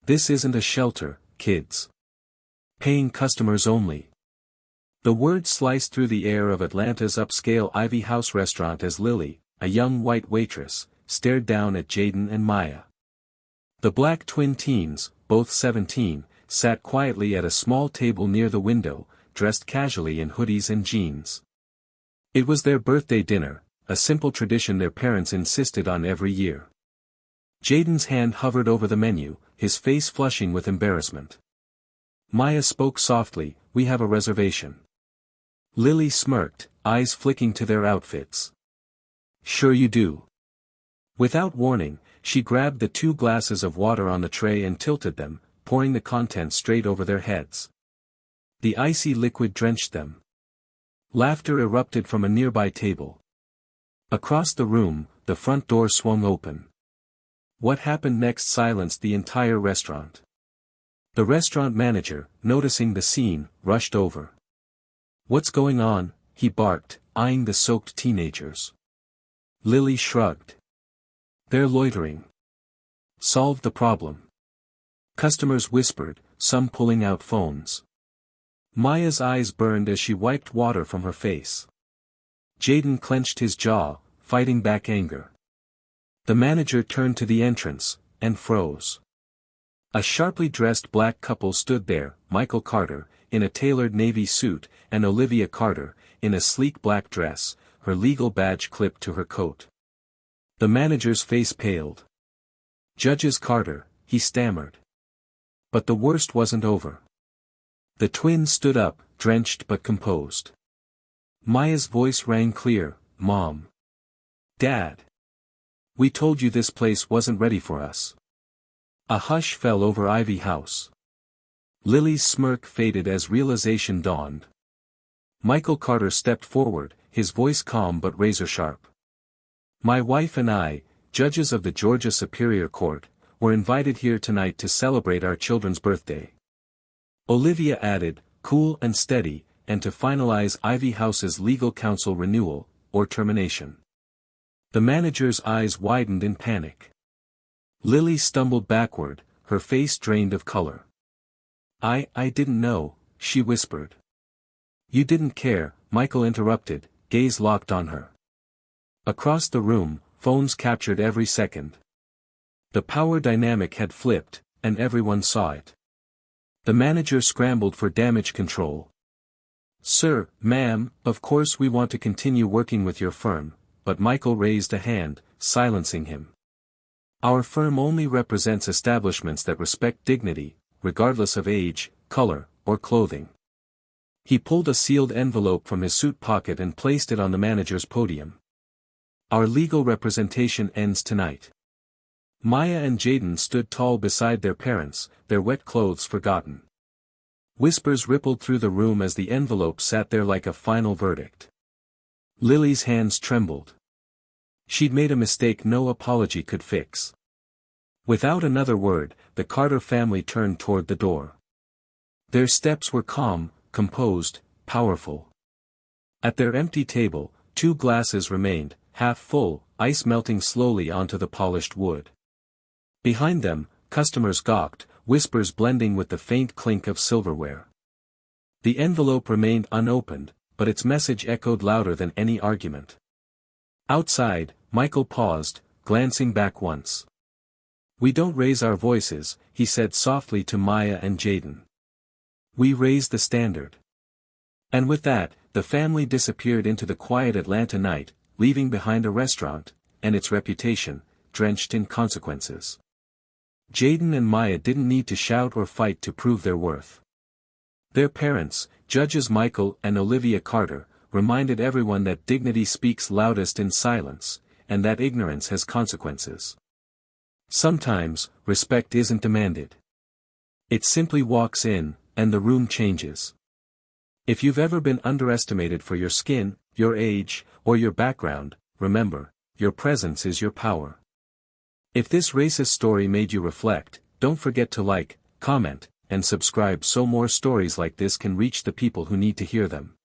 This isn't a shelter, kids. Paying customers only. The words sliced through the air of Atlanta's upscale Ivy House restaurant as Lily, a young white waitress, stared down at Jaden and Maya. The black twin teens, both 17, sat quietly at a small table near the window, dressed casually in hoodies and jeans. It was their birthday dinner, a simple tradition their parents insisted on every year. Jaden's hand hovered over the menu, his face flushing with embarrassment. Maya spoke softly, "We have a reservation." Lily smirked, eyes flicking to their outfits. "Sure you do." Without warning, she grabbed the 2 glasses of water on the tray and tilted them, pouring the contents straight over their heads. The icy liquid drenched them. Laughter erupted from a nearby table. Across the room, the front door swung open. What happened next silenced the entire restaurant. The restaurant manager, noticing the scene, rushed over. "What's going on?" he barked, eyeing the soaked teenagers. Lily shrugged. "They're loitering." "Solve the problem." Customers whispered, some pulling out phones. Maya's eyes burned as she wiped water from her face. Jaden clenched his jaw, fighting back anger. The manager turned to the entrance, and froze. A sharply dressed black couple stood there, Michael Carter, in a tailored navy suit, and Olivia Carter, in a sleek black dress, her legal badge clipped to her coat. The manager's face paled. "Judges Carter," he stammered. But the worst wasn't over. The twins stood up, drenched but composed. Maya's voice rang clear, "Mom. Dad. We told you this place wasn't ready for us." A hush fell over Ivy House. Lily's smirk faded as realization dawned. Michael Carter stepped forward, his voice calm but razor-sharp. "My wife and I, judges of the Georgia Superior Court, were invited here tonight to celebrate our children's birthday." Olivia added, cool and steady, "and to finalize Ivy House's legal counsel renewal, or termination." The manager's eyes widened in panic. Lily stumbled backward, her face drained of color. I didn't know," she whispered. "You didn't care," Michael interrupted, gaze locked on her. Across the room, phones captured every second. The power dynamic had flipped, and everyone saw it. The manager scrambled for damage control. "Sir, ma'am, of course we want to continue working with your firm," but Michael raised a hand, silencing him. "Our firm only represents establishments that respect dignity, regardless of age, color, or clothing." He pulled a sealed envelope from his suit pocket and placed it on the manager's podium. "Our legal representation ends tonight." Maya and Jaden stood tall beside their parents, their wet clothes forgotten. Whispers rippled through the room as the envelope sat there like a final verdict. Lily's hands trembled. She'd made a mistake no apology could fix. Without another word, the Carter family turned toward the door. Their steps were calm, composed, powerful. At their empty table, 2 glasses remained, half full, ice melting slowly onto the polished wood. Behind them, customers gawked, whispers blending with the faint clink of silverware. The envelope remained unopened, but its message echoed louder than any argument. Outside, Michael paused, glancing back once. "We don't raise our voices," he said softly to Maya and Jaden. "We raise the standard." And with that, the family disappeared into the quiet Atlanta night, leaving behind a restaurant, and its reputation, drenched in consequences. Jaden and Maya didn't need to shout or fight to prove their worth. Their parents, Judges Michael and Olivia Carter, reminded everyone that dignity speaks loudest in silence, and that ignorance has consequences. Sometimes, respect isn't demanded. It simply walks in, and the room changes. If you've ever been underestimated for your skin, your age, or your background, remember, your presence is your power. If this racist story made you reflect, don't forget to like, comment, and subscribe so more stories like this can reach the people who need to hear them.